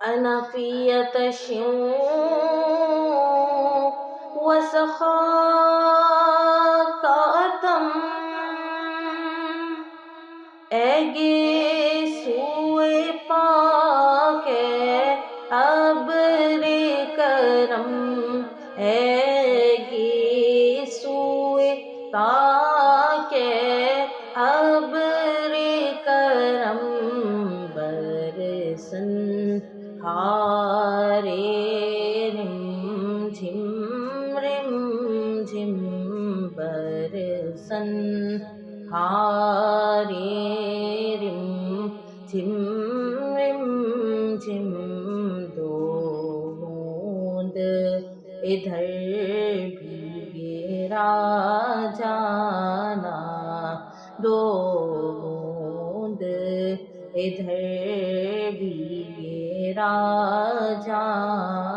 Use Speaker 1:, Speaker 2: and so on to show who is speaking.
Speaker 1: أنا في عطش وسخاء أتم اگے سوئے پاک ابر کرم اگے سوئے پاک ابر کرم برسن ہارے رم جھم برسن ہارے رم جھم دو بوند ادھر بھیگے جانا دو بوند ادھر بھیگے جانا